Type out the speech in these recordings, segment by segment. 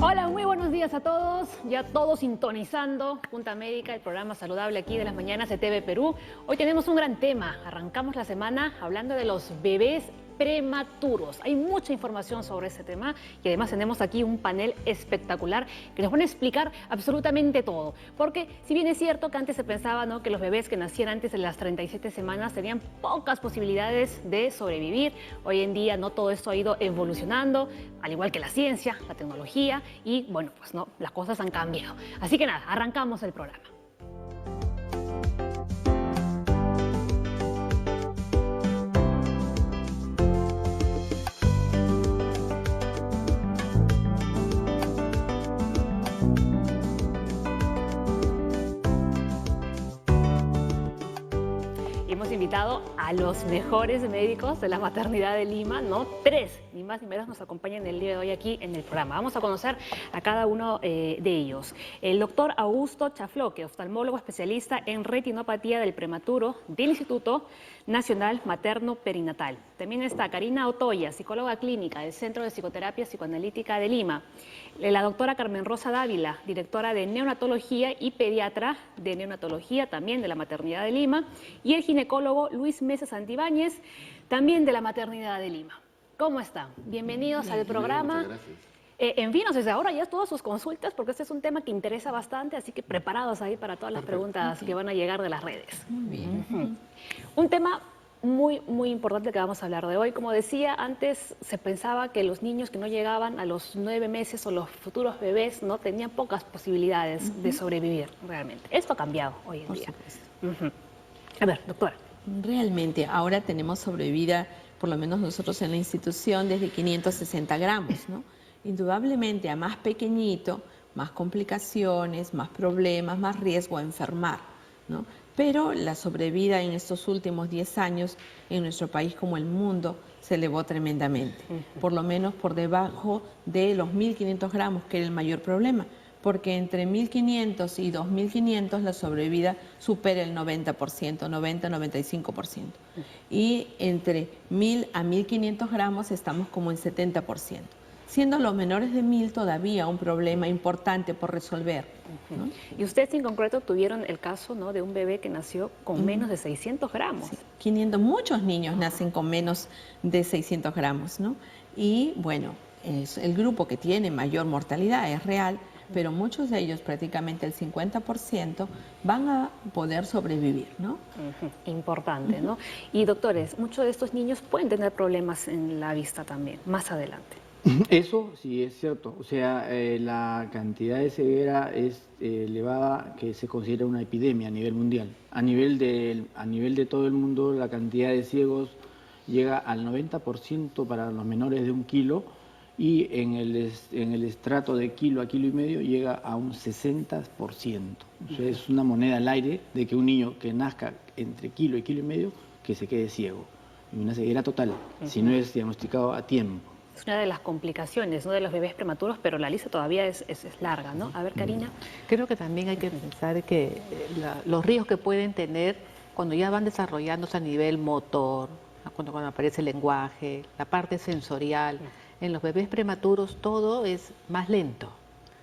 Hola, muy buenos días a todos. Ya todos sintonizando Punta Médica, el programa saludable aquí de las mañanas de TV Perú. Hoy tenemos un gran tema. Arrancamos la semana hablando de los bebés prematuros. Hay mucha información sobre este tema y además tenemos aquí un panel espectacular que nos van a explicar absolutamente todo. Porque si bien es cierto que antes se pensaba, ¿no?, que los bebés que nacían antes de las 37 semanas tenían pocas posibilidades de sobrevivir, hoy en día no, todo esto ha ido evolucionando, al igual que la ciencia, la tecnología y bueno, pues no, las cosas han cambiado. Así que nada, arrancamos el programa. Hemos invitado a los mejores médicos de la maternidad de Lima, ¿no? 3, ni más ni menos, nos acompañan el día de hoy aquí en el programa. Vamos a conocer a cada uno de ellos. El doctor Augusto Chafloque, oftalmólogo especialista en retinopatía del prematuro del Instituto Nacional Materno Perinatal. También está Karina Otoya, psicóloga clínica del Centro de Psicoterapia Psicoanalítica de Lima. La doctora Carmen Rosa Dávila, directora de neonatología y pediatra de neonatología también de la maternidad de Lima. Y el ginecólogo Luis Mesa Santibáñez, también de la maternidad de Lima. ¿Cómo están? Bienvenidos al programa. Muchas gracias. Envíenos desde ahora ya todas sus consultas porque este es un tema que interesa bastante, así que preparados ahí para todas las preguntas que van a llegar de las redes. Muy bien. Un tema muy importante que vamos a hablar de hoy. Como decía, antes se pensaba que los niños que no llegaban a los 9 meses o los futuros bebés no tenían pocas posibilidades de sobrevivir realmente. Esto ha cambiado hoy en Por día. supuesto. A ver, doctora. Realmente, ahora tenemos sobrevida, por lo menos nosotros en la institución, desde 560 gramos, ¿no? Indudablemente, a más pequeñito, más complicaciones, más problemas, más riesgo a enfermar, ¿no? Pero la sobrevida en estos últimos 10 años en nuestro país como el mundo se elevó tremendamente, por lo menos por debajo de los 1.500 gramos, que era el mayor problema, porque entre 1.500 y 2.500 la sobrevida supera el 90%, 90-95%. Y entre 1.000 a 1.500 gramos estamos como en 70%. Siendo los menores de 1.000 todavía un problema importante por resolver, ¿no? Y ustedes en concreto tuvieron el caso, ¿no?, de un bebé que nació con menos de 600 gramos. Sí, 500, muchos niños nacen con menos de 600 gramos, ¿no? Y bueno, es el grupo que tiene mayor mortalidad es real, pero muchos de ellos, prácticamente el 50%, van a poder sobrevivir, ¿no? Importante, ¿no? Y doctores, muchos de estos niños pueden tener problemas en la vista también, más adelante. Eso sí es cierto, o sea, la cantidad de ceguera es elevada, que se considera una epidemia a nivel mundial. A nivel de todo el mundo, la cantidad de ciegos llega al 90% para los menores de 1 kilo y en el estrato de kilo a kilo y medio llega a un 60%. O sea, es una moneda al aire de que un niño que nazca entre kilo y kilo y medio que se quede ciego. Y una ceguera total, si no es diagnosticado a tiempo. Es una de las complicaciones, ¿no?, de los bebés prematuros, pero la lista todavía es larga, ¿no? A ver, Karina. Creo que también hay que pensar que los riesgos que pueden tener cuando ya van desarrollándose a nivel motor, cuando aparece el lenguaje, la parte sensorial, en los bebés prematuros todo es más lento.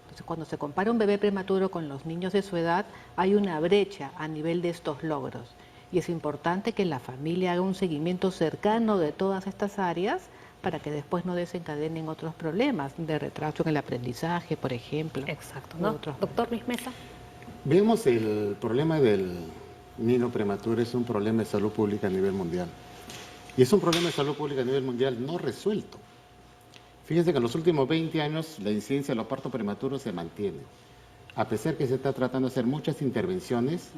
Entonces, cuando se compara un bebé prematuro con los niños de su edad, hay una brecha a nivel de estos logros. Y es importante que la familia haga un seguimiento cercano de todas estas áreas para que después no desencadenen otros problemas de retraso en el aprendizaje, por ejemplo. Exacto, ¿no? Doctor Luis Mesa. Vemos el problema del niño prematuro es un problema de salud pública a nivel mundial. Y es un problema de salud pública a nivel mundial no resuelto. Fíjense que en los últimos 20 años la incidencia de los partos prematuros se mantiene. A pesar que se está tratando de hacer muchas intervenciones,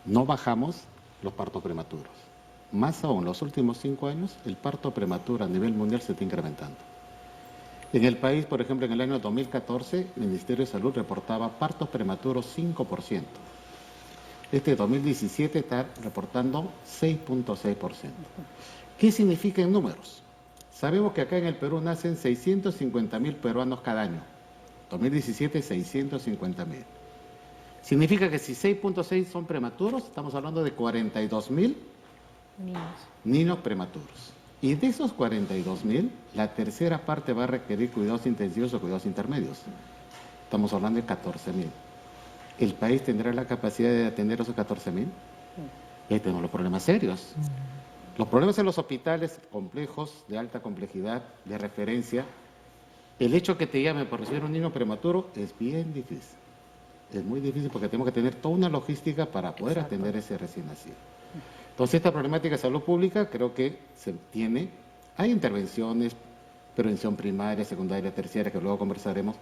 no bajamos los partos prematuros. Más aún, en los últimos 5 años, el parto prematuro a nivel mundial se está incrementando. En el país, por ejemplo, en el año 2014, el Ministerio de Salud reportaba partos prematuros 5%. Este 2017 está reportando 6.6%. ¿Qué significa en números? Sabemos que acá en el Perú nacen 650.000 peruanos cada año. 2017, 650.000. Significa que si 6.6 son prematuros, estamos hablando de 42.000 niños prematuros. Y de esos 42.000, la tercera parte va a requerir cuidados intensivos o cuidados intermedios. Estamos hablando de 14.000. ¿El país tendrá la capacidad de atender a esos 14.000? Y ahí tenemos los problemas serios. Los problemas en los hospitales complejos, de alta complejidad, de referencia. El hecho que te llamen por recibir un niño prematuro es bien difícil. Es muy difícil porque tenemos que tener toda una logística para poder atender ese recién nacido. Entonces, esta problemática de salud pública creo que se tiene. Hay intervenciones, prevención primaria, secundaria, terciaria, que luego conversaremos,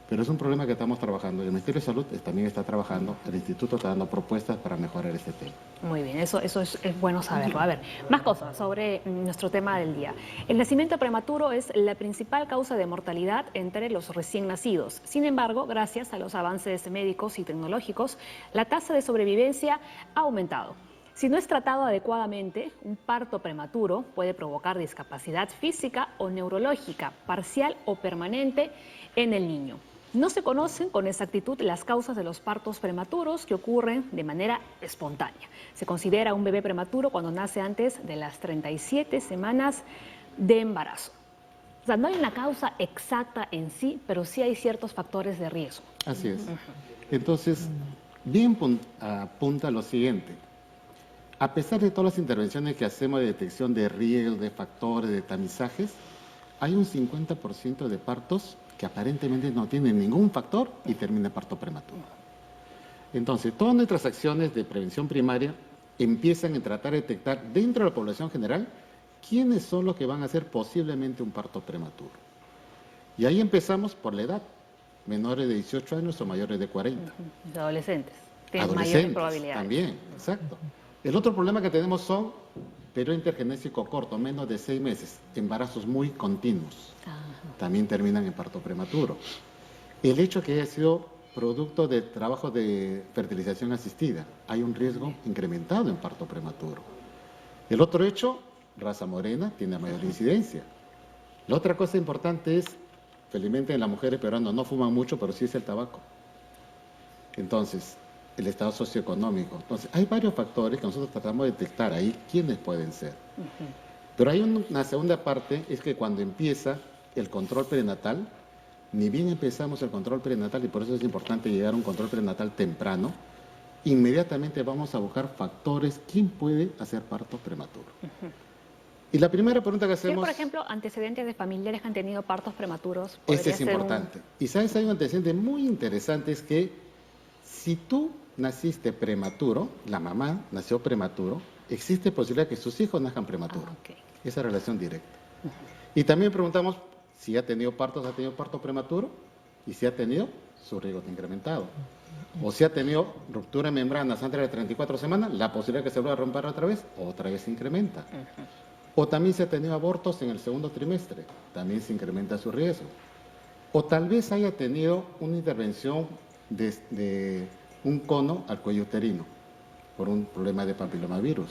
pero es un problema que estamos trabajando. El Ministerio de Salud también está trabajando, el Instituto está dando propuestas para mejorar este tema. Muy bien, eso es bueno saberlo. A ver, más cosas sobre nuestro tema del día. El nacimiento prematuro es la principal causa de mortalidad entre los recién nacidos. Sin embargo, gracias a los avances médicos y tecnológicos, la tasa de sobrevivencia ha aumentado. Si no es tratado adecuadamente, un parto prematuro puede provocar discapacidad física o neurológica, parcial o permanente en el niño. No se conocen con exactitud las causas de los partos prematuros que ocurren de manera espontánea. Se considera un bebé prematuro cuando nace antes de las 37 semanas de embarazo. O sea, no hay una causa exacta en sí, pero sí hay ciertos factores de riesgo. Así es. Entonces, bien apunta lo siguiente. A pesar de todas las intervenciones que hacemos de detección de riesgos, de factores, de tamizajes, hay un 50% de partos que aparentemente no tienen ningún factor y termina en parto prematuro. Entonces, todas nuestras acciones de prevención primaria empiezan en tratar de detectar dentro de la población general quiénes son los que van a hacer posiblemente un parto prematuro. Y ahí empezamos por la edad, menores de 18 años o mayores de 40. Los adolescentes tienen mayores Adolescentes probabilidades. también, exacto. El otro problema que tenemos son periodo intergenésico corto, menos de 6 meses, embarazos muy continuos. También terminan en parto prematuro. El hecho que haya sido producto de trabajo de fertilización asistida, hay un riesgo incrementado en parto prematuro. El otro hecho, raza morena, tiene mayor incidencia. La otra cosa importante es, felizmente las mujeres peruanas no fuman mucho, pero sí es el tabaco. Entonces, el estado socioeconómico. Entonces, hay varios factores que nosotros tratamos de detectar ahí quiénes pueden ser. Pero hay una segunda parte, es que cuando empieza el control prenatal, ni bien empezamos el control prenatal, y por eso es importante llegar a un control prenatal temprano, inmediatamente vamos a buscar factores, quién puede hacer parto prematuro. Y la primera pregunta que hacemos... ¿Tiene, por ejemplo, antecedentes de familiares que han tenido partos prematuros? Este es ¿Podría ser importante. Y sabes, hay un antecedente muy interesante, es que si tú naciste prematuro, la mamá nació prematuro, existe posibilidad que sus hijos nazcan prematuros. Esa relación directa. Y también preguntamos si ha tenido parto prematuro, y si ha tenido, su riesgo está incrementado. O si ha tenido ruptura de membranas antes de las 34 semanas, la posibilidad de que se vuelva a romper otra vez se incrementa. O también si ha tenido abortos en el segundo trimestre, también se incrementa su riesgo. O tal vez haya tenido una intervención de un cono al cuello uterino por un problema de papilomavirus.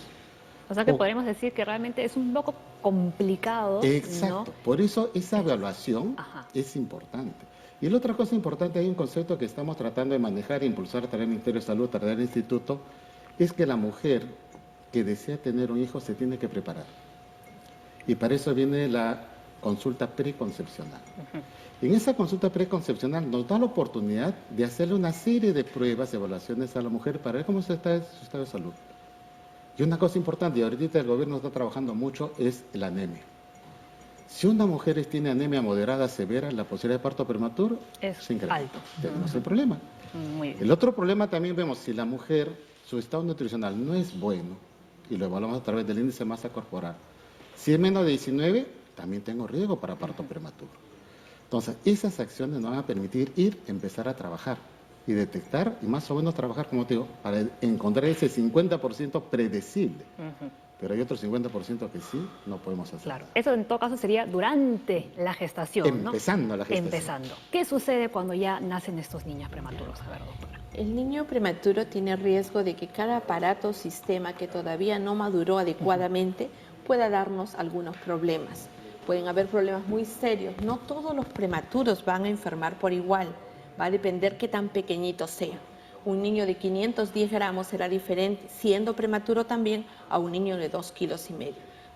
O sea que podríamos decir que realmente es un poco complicado. Exacto, ¿no? Por eso esa evaluación es importante. Y la otra cosa importante, hay un concepto que estamos tratando de manejar e impulsar a través del Ministerio de Salud, a través del Instituto, es que la mujer que desea tener un hijo se tiene que preparar. Y para eso viene la consulta preconcepcional. En esa consulta preconcepcional nos da la oportunidad de hacerle una serie de pruebas, evaluaciones a la mujer para ver cómo está su estado de salud. Y una cosa importante, y ahorita el gobierno está trabajando mucho, es la anemia. Si una mujer tiene anemia moderada, severa, la posibilidad de parto prematuro es alto. Tenemos el problema. Muy bien. El otro problema también vemos, si la mujer, su estado nutricional no es bueno, y lo evaluamos a través del índice de masa corporal, si es menos de 19, también tengo riesgo para parto prematuro. Entonces, esas acciones nos van a permitir empezar a trabajar y detectar, y más o menos trabajar, como te digo, para encontrar ese 50% predecible. Pero hay otro 50% que sí no podemos hacer. Claro, eso en todo caso sería durante la gestación, Empezando la gestación. Empezando. ¿Qué sucede cuando ya nacen estos niños prematuros? A ver, doctora. El niño prematuro tiene riesgo de que cada aparato o sistema que todavía no maduró adecuadamente pueda darnos algunos problemas. Pueden haber problemas muy serios. No todos los prematuros van a enfermar por igual. Va a depender qué tan pequeñito sea. Un niño de 510 gramos será diferente, siendo prematuro también, a un niño de 2,5 kilos.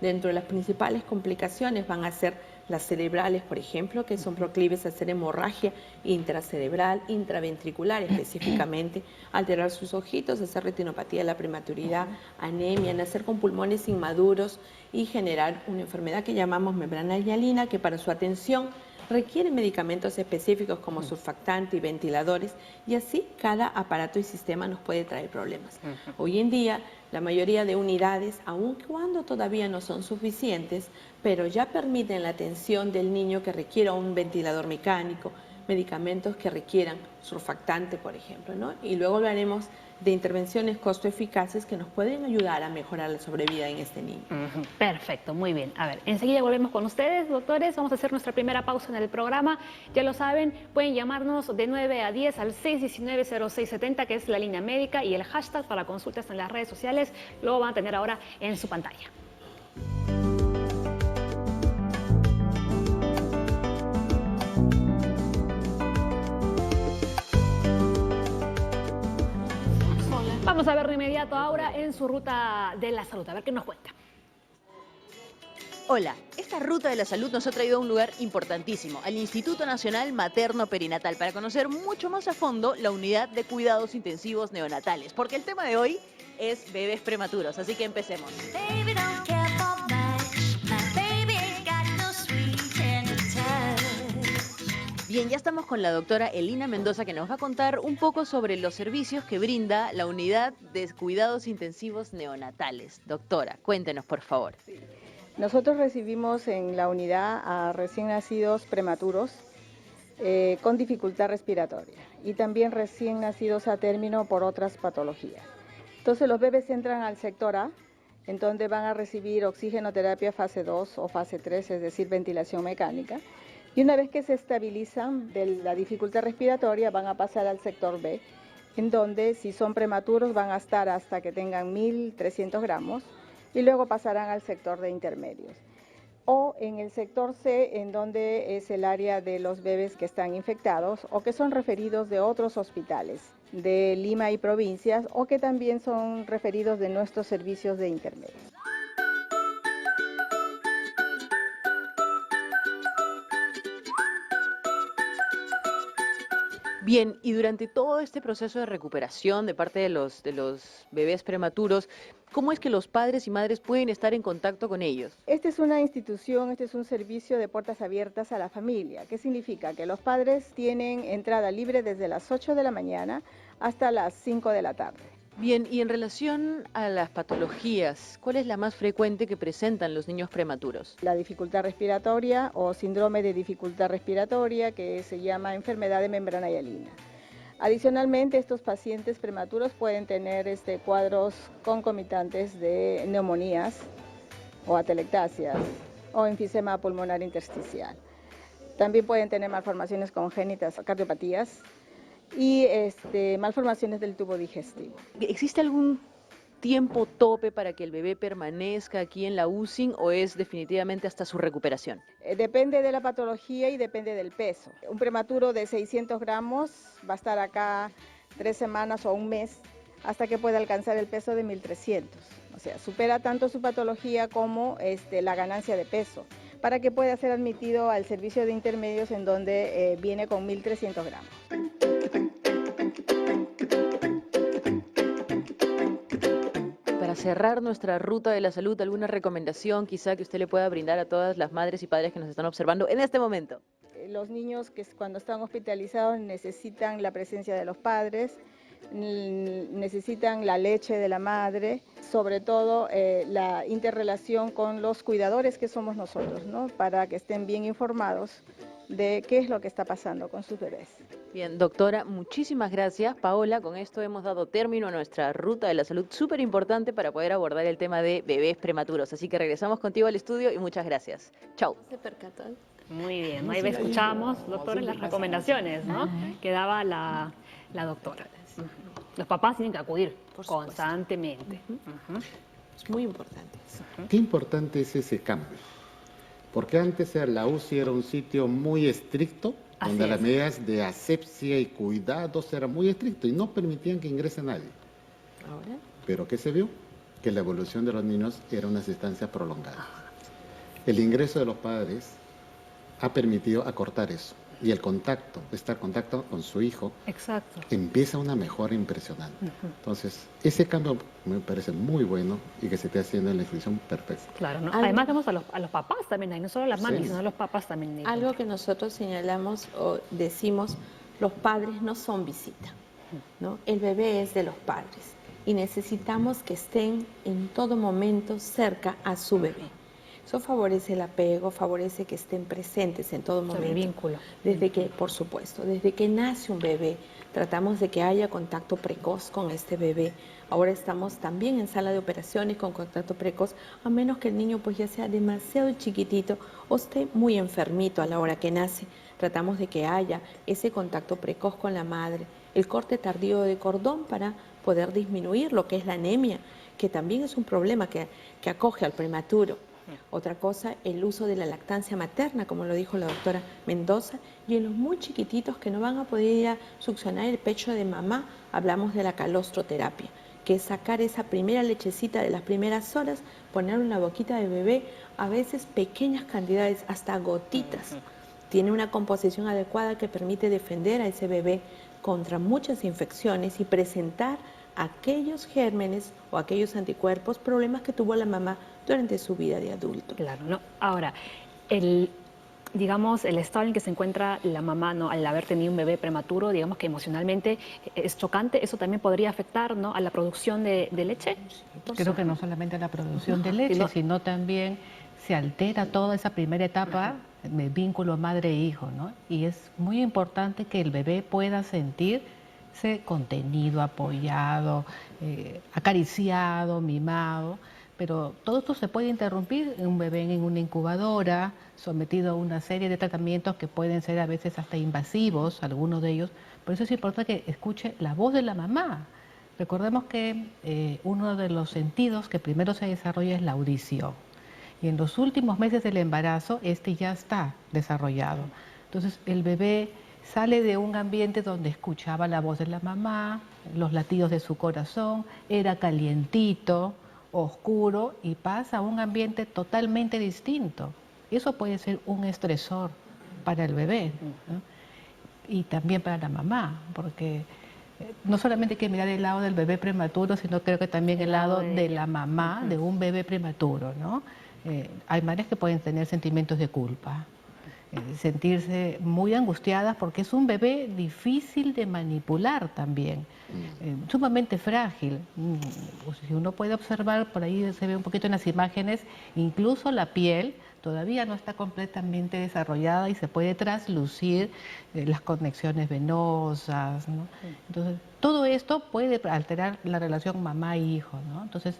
Dentro de las principales complicaciones van a ser las cerebrales, por ejemplo, que son proclives a hacer hemorragia intracerebral, intraventricular específicamente, alterar sus ojitos, hacer retinopatía de la prematuridad, anemia, nacer con pulmones inmaduros y generar una enfermedad que llamamos membrana hialina, que para su atención requiere medicamentos específicos como surfactante y ventiladores, y así cada aparato y sistema nos puede traer problemas. Hoy en día, la mayoría de unidades, aun cuando todavía no son suficientes, pero ya permiten la atención del niño que requiera un ventilador mecánico, medicamentos que requieran surfactante, por ejemplo, ¿no? Y luego hablaremos de intervenciones costo eficaces que nos pueden ayudar a mejorar la sobrevida en este niño. Perfecto, muy bien. A ver, enseguida volvemos con ustedes, doctores. Vamos a hacer nuestra primera pausa en el programa. Ya lo saben, pueden llamarnos de 9 a 10 al 619-0670, que es la línea médica, y el hashtag para consultas en las redes sociales lo van a tener ahora en su pantalla. Vamos a ver de inmediato ahora en su ruta de la salud, a ver qué nos cuenta. Hola, esta ruta de la salud nos ha traído a un lugar importantísimo, al Instituto Nacional Materno Perinatal, para conocer mucho más a fondo la unidad de cuidados intensivos neonatales, porque el tema de hoy es bebés prematuros, así que empecemos. Bien, ya estamos con la doctora Elina Mendoza, que nos va a contar un poco sobre los servicios que brinda la unidad de cuidados intensivos neonatales. Doctora, cuéntenos, por favor. Nosotros recibimos en la unidad a recién nacidos prematuros con dificultad respiratoria y también recién nacidos a término por otras patologías. Entonces los bebés entran al sector A, en donde van a recibir oxigenoterapia fase 2 o fase 3, es decir, ventilación mecánica. Y una vez que se estabilizan de la dificultad respiratoria, van a pasar al sector B, en donde si son prematuros van a estar hasta que tengan 1.300 gramos y luego pasarán al sector de intermedios. O en el sector C, en donde es el área de los bebés que están infectados o que son referidos de otros hospitales de Lima y provincias, o que también son referidos de nuestros servicios de intermedios. Bien, y durante todo este proceso de recuperación de parte de los bebés prematuros, ¿cómo es que los padres y madres pueden estar en contacto con ellos? Esta es una institución, este es un servicio de puertas abiertas a la familia. ¿Qué significa? Que los padres tienen entrada libre desde las 8 de la mañana hasta las 5 de la tarde. Bien, y en relación a las patologías, ¿cuál es la más frecuente que presentan los niños prematuros? La dificultad respiratoria o síndrome de dificultad respiratoria, que se llama enfermedad de membrana hialina. Adicionalmente, estos pacientes prematuros pueden tener cuadros concomitantes de neumonías o atelectasias o enfisema pulmonar intersticial. También pueden tener malformaciones congénitas, cardiopatías, y malformaciones del tubo digestivo. ¿Existe algún tiempo tope para que el bebé permanezca aquí en la UCI o es definitivamente hasta su recuperación? Depende de la patología y depende del peso. Un prematuro de 600 gramos va a estar acá 3 semanas o un mes hasta que pueda alcanzar el peso de 1.300. O sea, supera tanto su patología como la ganancia de peso, para que pueda ser admitido al servicio de intermedios, en donde viene con 1.300 gramos. Para cerrar nuestra ruta de la salud, ¿alguna recomendación quizá que usted le pueda brindar a todas las madres y padres que nos están observando en este momento? Los niños que cuando están hospitalizados necesitan la presencia de los padres, necesitan la leche de la madre, sobre todo la interrelación con los cuidadores que somos nosotros, ¿no? Para que estén bien informados de qué es lo que está pasando con sus bebés. Bien, doctora, muchísimas gracias. Paola, con esto hemos dado término a nuestra ruta de la salud, súper importante para poder abordar el tema de bebés prematuros. Así que regresamos contigo al estudio y muchas gracias. Chau. ¿Se percató? Muy bien, ahí escuchábamos, doctor, las recomendaciones, ¿no?, que daba la doctora. Los papás tienen que acudir constantemente. Es muy importante eso. Qué importante es ese cambio, porque antes la UCI era un sitio muy estricto, donde las medidas de asepsia y cuidados eran muy estrictos y no permitían que ingrese nadie. ¿Ahora? ¿Pero qué se vio? que la evolución de los niños era una estancia prolongada. El ingreso de los padres ha permitido acortar eso. Y el contacto, estar en contacto con su hijo, Exacto. empieza una mejora impresionante. Entonces, ese cambio me parece muy bueno y que se esté haciendo en la institución perfecta. Claro, ¿no? Además vemos a los papás también ahí, no solo las mamis, Sí. sino los papás también. ahí. Algo que nosotros señalamos o decimos, los padres no son visita, ¿no? El bebé es de los padres y necesitamos que estén en todo momento cerca a su bebé. Eso favorece el apego, favorece que estén presentes en todo momento. El vínculo. Desde que, por supuesto, desde que nace un bebé, tratamos de que haya contacto precoz con este bebé. Ahora estamos también en sala de operaciones con contacto precoz, a menos que el niño pues ya sea demasiado chiquitito o esté muy enfermito a la hora que nace. Tratamos de que haya ese contacto precoz con la madre, el corte tardío de cordón para poder disminuir lo que es la anemia, que también es un problema que acoge al prematuro. Otra cosa, el uso de la lactancia materna, como lo dijo la doctora Mendoza, y en los muy chiquititos que no van a poder ir a succionar el pecho de mamá, hablamos de la calostroterapia, que es sacar esa primera lechecita de las primeras horas, ponerlo en la boquita del bebé, a veces pequeñas cantidades, hasta gotitas. Tiene una composición adecuada que permite defender a ese bebé contra muchas infecciones y presentar aquellos gérmenes o aquellos anticuerpos, problemas que tuvo la mamá durante su vida de adulto. Claro, ¿no? Ahora, digamos, el estado en el que se encuentra la mamá, ¿no? Al haber tenido un bebé prematuro, digamos que emocionalmente es chocante, eso también podría afectar, ¿no? A la producción de leche. Creo que no solamente la producción de leche, sino también se altera toda esa primera etapa de vínculo madre-hijo, ¿no? Y es muy importante que el bebé pueda sentirse contenido, apoyado, acariciado, mimado. Pero todo esto se puede interrumpir en un bebé en una incubadora, sometido a una serie de tratamientos que pueden ser a veces hasta invasivos, algunos de ellos. Por eso es importante que escuche la voz de la mamá. Recordemos que uno de los sentidos que primero se desarrolla es la audición. Y en los últimos meses del embarazo, este ya está desarrollado. Entonces, el bebé sale de un ambiente donde escuchaba la voz de la mamá, los latidos de su corazón, era calientito, oscuro, y pasa a un ambiente totalmente distinto. Eso puede ser un estresor para el bebé, ¿no? Y también para la mamá, porque no solamente hay que mirar el lado del bebé prematuro, sino creo que también el lado de la mamá de un bebé prematuro, ¿no? Hay madres que pueden tener sentimientos de culpa, sentirse muy angustiadas porque es un bebé difícil de manipular también, sumamente frágil. Si uno puede observar, por ahí se ve un poquito en las imágenes, incluso la piel todavía no está completamente desarrollada y se puede traslucir las conexiones venosas, ¿no? Entonces, todo esto puede alterar la relación mamá-hijo, ¿no? Entonces,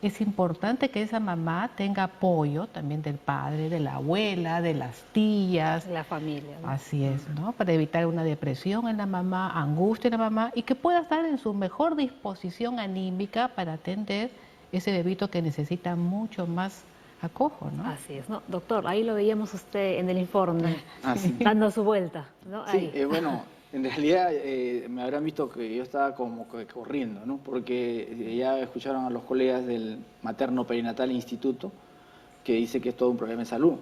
es importante que esa mamá tenga apoyo también del padre, de la abuela, de las tías. La familia, ¿no? Así es, ¿no? Para evitar una depresión en la mamá, angustia en la mamá y que pueda estar en su mejor disposición anímica para atender ese bebito que necesita mucho más acojo, ¿no? Así es, ¿no? Doctor, ahí lo veíamos usted en el informe, sí. dando su vuelta, ¿no? Sí, Ahí. bueno, en realidad me habrán visto que yo estaba como que corriendo, ¿no? Porque ya escucharon a los colegas del Materno Perinatal Instituto que dice que es todo un problema de salud.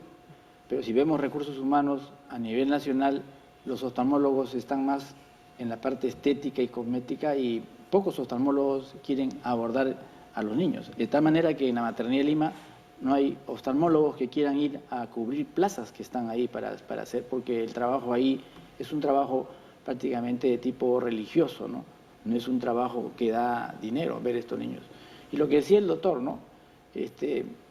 Pero si vemos recursos humanos a nivel nacional, los oftalmólogos están más en la parte estética y cosmética y pocos oftalmólogos quieren abordar a los niños. De tal manera que en la Maternidad de Lima no hay oftalmólogos que quieran ir a cubrir plazas que están ahí para hacer, porque el trabajo ahí es un trabajo prácticamente de tipo religioso, ¿no? No es un trabajo que da dinero ver estos niños. Y lo que decía el doctor, ¿no?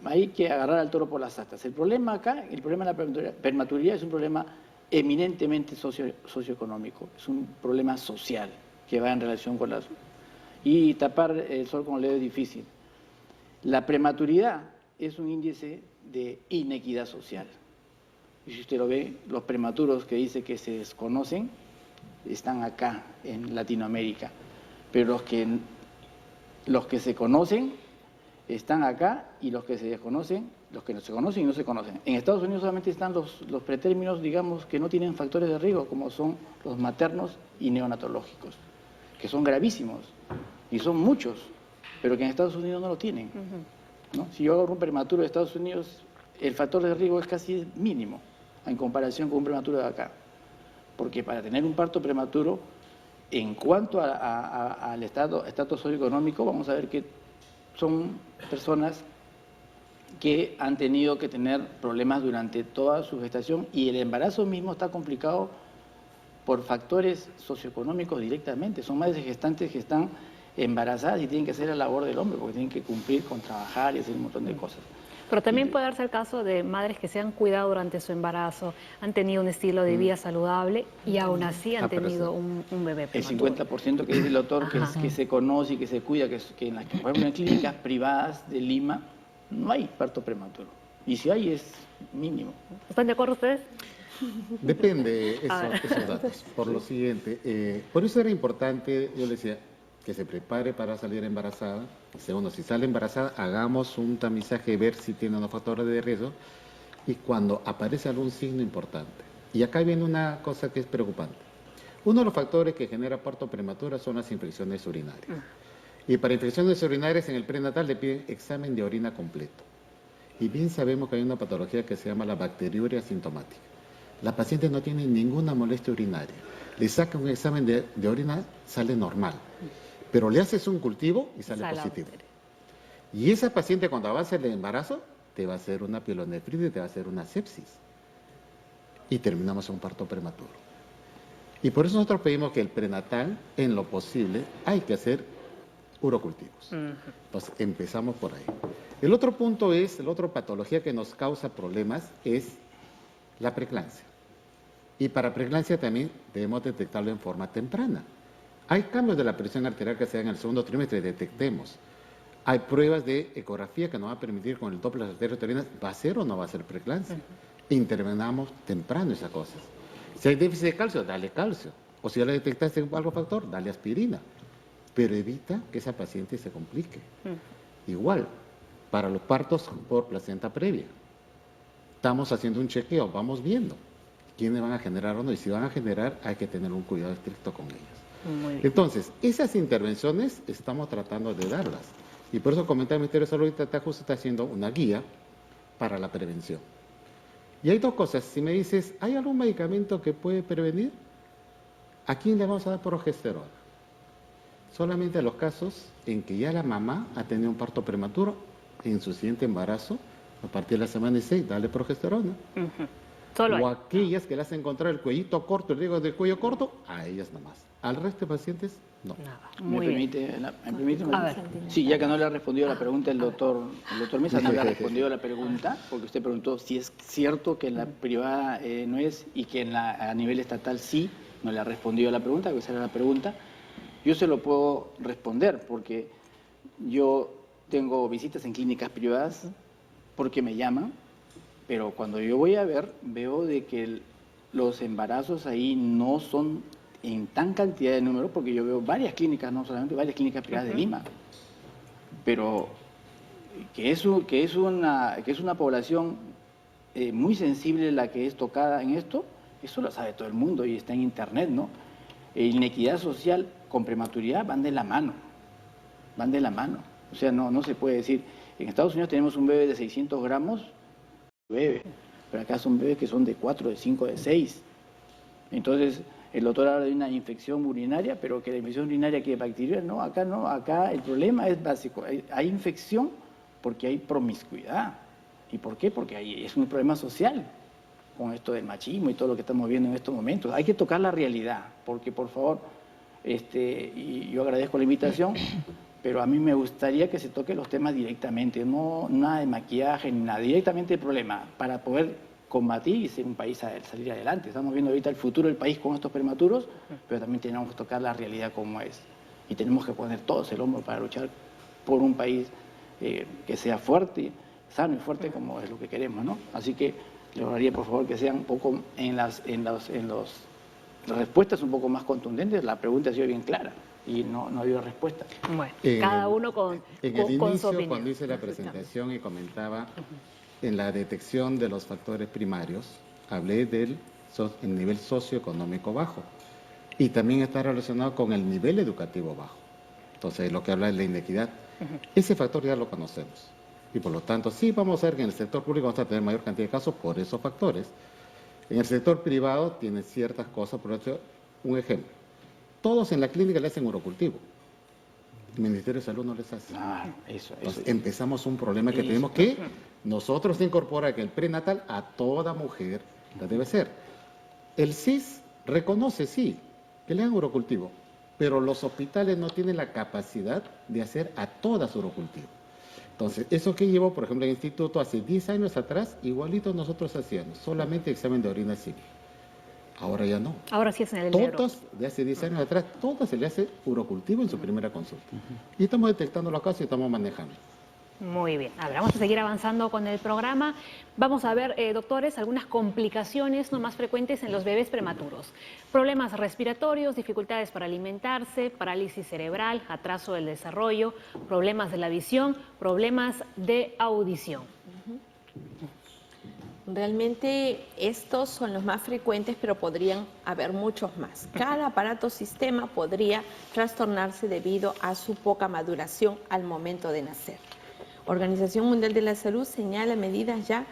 Hay que agarrar al toro por las astas. El problema acá, el problema de la prematuridad es un problema eminentemente socioeconómico, es un problema social que va en relación con las... Y tapar el sol con el dedo es difícil. La prematuridad es un índice de inequidad social. Y si usted lo ve, los prematuros que dice que se desconocen están acá en Latinoamérica, pero los que se conocen están acá y los que se desconocen, los que no se conocen y no se conocen. En Estados Unidos solamente están los pretérminos, digamos, que no tienen factores de riesgo, como son los maternos y neonatológicos, que son gravísimos y son muchos. pero que en Estados Unidos no lo tienen. ¿No? Si yo agarro un prematuro de Estados Unidos, el factor de riesgo es casi mínimo en comparación con un prematuro de acá. Porque para tener un parto prematuro, en cuanto al estatus socioeconómico, vamos a ver que son personas que han tenido que tener problemas durante toda su gestación y el embarazo mismo está complicado por factores socioeconómicos directamente. Son madres gestantes que están embarazadas y tienen que hacer la labor del hombre porque tienen que cumplir con trabajar y hacer un montón de cosas. Pero también puede darse el caso de madres que se han cuidado durante su embarazo, han tenido un estilo de vida saludable y aún así han tenido un bebé prematuro. El 50% que dice el doctor que se conoce y que se cuida, que en las por ejemplo, en clínicas privadas de Lima no hay parto prematuro. Y si hay es mínimo. ¿Están de acuerdo ustedes? Depende esos datos. Por lo siguiente, por eso era importante, yo le decía, que se prepare para salir embarazada. Segundo, si sale embarazada, hagamos un tamizaje, ver si tiene unos factores de riesgo. Y cuando aparece algún signo importante. Y acá viene una cosa que es preocupante. Uno de los factores que genera parto prematuro son las infecciones urinarias. Y para infecciones urinarias en el prenatal le piden examen de orina completo. Y bien sabemos que hay una patología que se llama la bacteriuria asintomática. La paciente no tiene ninguna molestia urinaria. Le saca un examen de orina, sale normal. Pero le haces un cultivo y sale positivo. Y esa paciente cuando avance el embarazo, te va a hacer una pielonefritis, te va a hacer una sepsis. Y terminamos un parto prematuro. Y por eso nosotros pedimos que el prenatal, en lo posible, hay que hacer urocultivos. Pues empezamos por ahí. El otro punto es, la otra patología que nos causa problemas es la preeclampsia. Y para preeclampsia también debemos detectarlo en forma temprana. Hay cambios de la presión arterial que se dan en el segundo trimestre, detectemos. Hay pruebas de ecografía que nos va a permitir con el Doppler arterial, ¿va a ser o no va a ser preeclampsia? Intervenamos temprano esas cosas. Si hay déficit de calcio, dale calcio. O si ya le detectaste algo factor, dale aspirina. Pero evita que esa paciente se complique. Igual, para los partos por placenta previa. Estamos haciendo un chequeo, vamos viendo quiénes van a generar o no. Y si van a generar, hay que tener un cuidado estricto con ellas. Muy bien. Entonces, esas intervenciones estamos tratando de darlas. Y por eso comentar el Ministerio de Salud está haciendo una guía para la prevención. Y hay dos cosas. Si me dices, ¿hay algún medicamento que puede prevenir? ¿A quién le vamos a dar progesterona? Solamente a los casos en que ya la mamá ha tenido un parto prematuro, en su siguiente embarazo, a partir de la semana 16, dale progesterona. Solo O hay. aquellas que le hacen encontrar el cuellito corto, el riesgo del cuello corto, a ellas nomás. Al resto de pacientes, no. Nada. ¿Me Muy bien. permite? A ver. Sí, ya que no le ha respondido la pregunta el doctor Mesa, no le ha respondido la pregunta, porque usted preguntó si es cierto que en la privada no es y que a nivel estatal sí, no le ha respondido la pregunta, que esa era la pregunta. Yo se lo puedo responder, porque yo tengo visitas en clínicas privadas porque me llaman, pero cuando yo voy a ver, veo de que los embarazos ahí no son en tan cantidad de número, porque yo veo varias clínicas, no solamente varias clínicas privadas de Lima, pero que es una población muy sensible la que es tocada en esto, eso lo sabe todo el mundo y está en internet, ¿no? Inequidad social con prematuridad van de la mano, O sea, no se puede decir, en Estados Unidos tenemos un bebé de 600 gramos, pero acá son bebés que son de 4, de 5, de 6. Entonces, el doctor habla de una infección urinaria, pero que la infección urinaria que bacteriana, no, acá el problema es básico. Hay infección porque hay promiscuidad. ¿Y por qué? Porque es un problema social con esto del machismo y todo lo que estamos viendo en estos momentos. Hay que tocar la realidad, porque por favor, y yo agradezco la invitación, pero a mí me gustaría que se toquen los temas directamente, no nada de maquillaje, ni nada, directamente el problema, para poder combatir y ser un país salir adelante. Estamos viendo ahorita el futuro del país con estos prematuros, pero también tenemos que tocar la realidad como es. Y tenemos que poner todos el hombro para luchar por un país que sea fuerte, sano y fuerte como es lo que queremos, ¿no? Así que le rogaría por favor que sean un poco las respuestas un poco más contundentes. La pregunta ha sido bien clara y no ha habido respuesta. Bueno, cada uno con su opinión. Cuando hice la presentación y comentaba en la detección de los factores primarios, hablé del nivel socioeconómico bajo y también está relacionado con el nivel educativo bajo. Entonces, lo que habla es la inequidad. Ese factor ya lo conocemos. Y por lo tanto, sí vamos a ver que en el sector público vamos a tener mayor cantidad de casos por esos factores. En el sector privado tiene ciertas cosas, por ejemplo, un ejemplo. Todos en la clínica le hacen urocultivo. El Ministerio de Salud no les hace. Entonces, empezamos un problema que tenemos que nosotros incorporar que el prenatal a toda mujer la debe ser. El CIS reconoce, sí, que le hagan urocultivo, pero los hospitales no tienen la capacidad de hacer a todas urocultivo. Entonces, eso que llevó, por ejemplo, el instituto hace 10 años atrás, igualito nosotros hacíamos, solamente examen de orina civil. Ahora ya no. Ahora sí es en el negro. Todos, de hace 10 años atrás, todos se le hace urocultivo en su primera consulta. Y estamos detectando los casos y estamos manejando. Muy bien. A ver, vamos a seguir avanzando con el programa. Vamos a ver, doctores, algunas complicaciones no más frecuentes en los bebés prematuros. Problemas respiratorios, dificultades para alimentarse, parálisis cerebral, atraso del desarrollo, problemas de la visión, problemas de audición. Realmente estos son los más frecuentes, pero podrían haber muchos más. Cada aparato sistema podría trastornarse debido a su poca maduración al momento de nacer. Organización Mundial de la Salud señala medidas ya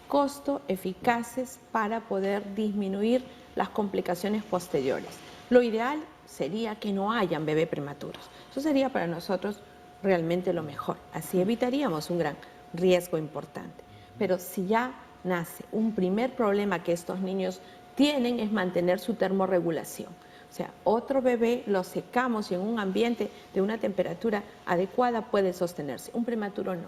costo eficaces para poder disminuir las complicaciones posteriores. Lo ideal sería que no hayan bebés prematuros. Eso sería para nosotros realmente lo mejor. Así evitaríamos un gran riesgo importante. Pero si ya nace un primer problema que estos niños tienen es mantener su termorregulación. O sea, otro bebé lo secamos y en un ambiente de una temperatura adecuada puede sostenerse, un prematuro no.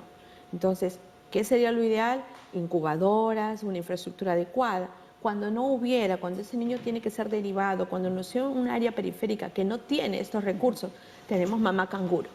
Entonces, ¿qué sería lo ideal? Incubadoras, una infraestructura adecuada. Cuando no hubiera, cuando ese niño tiene que ser derivado, cuando nació en un área periférica que no tiene estos recursos, tenemos mamá canguro.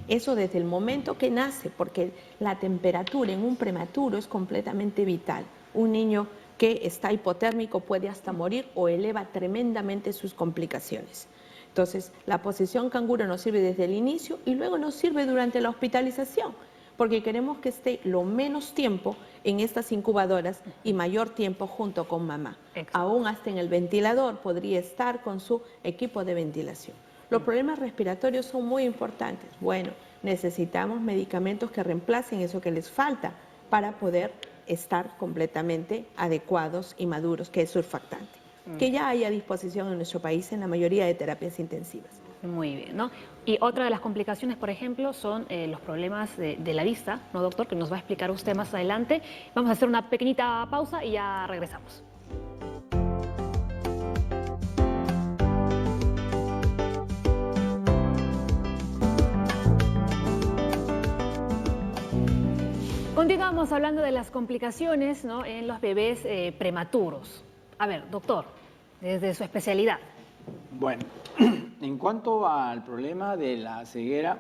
Eso desde el momento que nace, porque la temperatura en un prematuro es completamente vital. Un niño que está hipotérmico puede hasta morir o eleva tremendamente sus complicaciones. Entonces, la posición canguro nos sirve desde el inicio y luego nos sirve durante la hospitalización, porque queremos que esté lo menos tiempo en estas incubadoras y mayor tiempo junto con mamá. Aún hasta en el ventilador podría estar con su equipo de ventilación. Los problemas respiratorios son muy importantes. Bueno, necesitamos medicamentos que reemplacen eso que les falta para poder estar completamente adecuados y maduros, que es surfactante, que ya hay a disposición en nuestro país en la mayoría de terapias intensivas. Muy bien, ¿no? Y otra de las complicaciones, por ejemplo, son los problemas de la vista, ¿no, doctor? Que nos va a explicar usted más adelante. Vamos a hacer una pequeñita pausa y ya regresamos. Continuamos hablando de las complicaciones, ¿no?, en los bebés prematuros. A ver, doctor, desde su especialidad. Bueno, en cuanto al problema de la ceguera,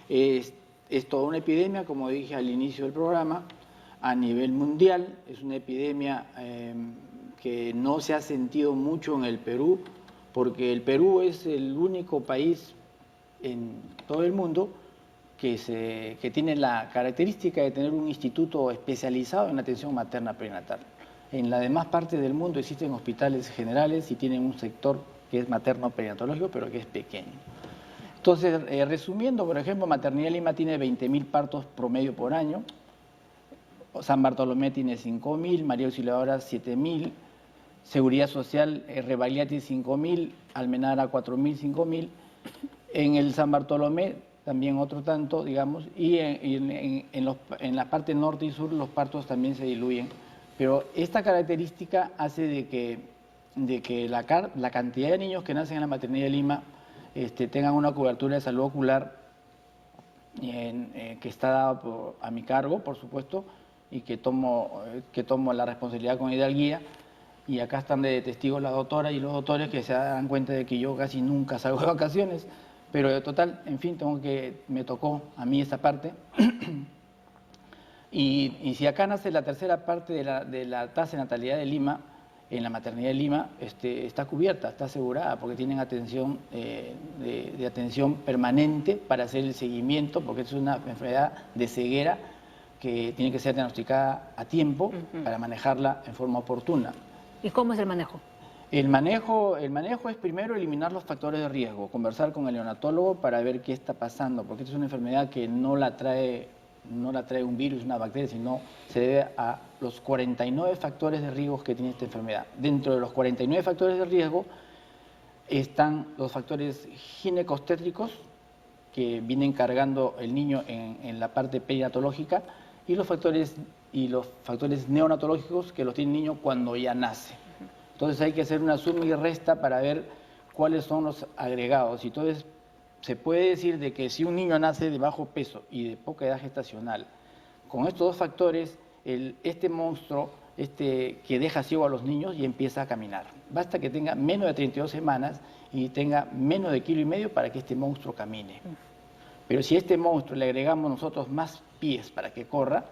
es toda una epidemia, como dije al inicio del programa, a nivel mundial. Es una epidemia que no se ha sentido mucho en el Perú, porque el Perú es el único país en todo el mundo que tiene la característica de tener un instituto especializado en atención materna perinatal. En las demás partes del mundo existen hospitales generales y tienen un sector que es materno-perinatológico, pero que es pequeño. Entonces, resumiendo, por ejemplo, Maternidad Lima tiene 20.000 partos promedio por año, San Bartolomé tiene 5.000, María Auxiliadora 7.000, Seguridad Social, Rebagliati 5.000, Almenara 4.000, 5.000, en el San Bartolomé también otro tanto, digamos, y en la parte norte y sur los partos también se diluyen. Pero esta característica hace de que la cantidad de niños que nacen en la Maternidad de Lima tengan una cobertura de salud ocular que está dada a mi cargo, por supuesto, y que tomo la responsabilidad con hidalguía. Y acá están de testigos la doctora y los doctores que se dan cuenta de que yo casi nunca salgo de vacaciones. Pero de total, en fin, me tocó a mí esa parte. Y si acá nace la tercera parte de la tasa de natalidad de Lima, en la Maternidad de Lima, está cubierta, está asegurada, porque tienen atención de atención permanente para hacer el seguimiento, porque es una enfermedad de ceguera que tiene que ser diagnosticada a tiempo para manejarla en forma oportuna. ¿Y cómo es el manejo? El manejo es primero eliminar los factores de riesgo, conversar con el neonatólogo para ver qué está pasando, porque esta es una enfermedad que no la trae un virus, una bacteria, sino se debe a los 49 factores de riesgo que tiene esta enfermedad. Dentro de los 49 factores de riesgo están los factores ginecostétricos, que vienen cargando el niño en la parte perinatológica, y los factores neonatológicos que los tiene el niño cuando ya nace. Entonces hay que hacer una suma y resta para ver cuáles son los agregados. Y entonces se puede decir de que si un niño nace de bajo peso y de poca edad gestacional, con estos dos factores, este monstruo que deja ciego a los niños y empieza a caminar. Basta que tenga menos de 32 semanas y tenga menos de 1,5 kilos para que este monstruo camine. Pero si a este monstruo le agregamos nosotros más pies para que corra,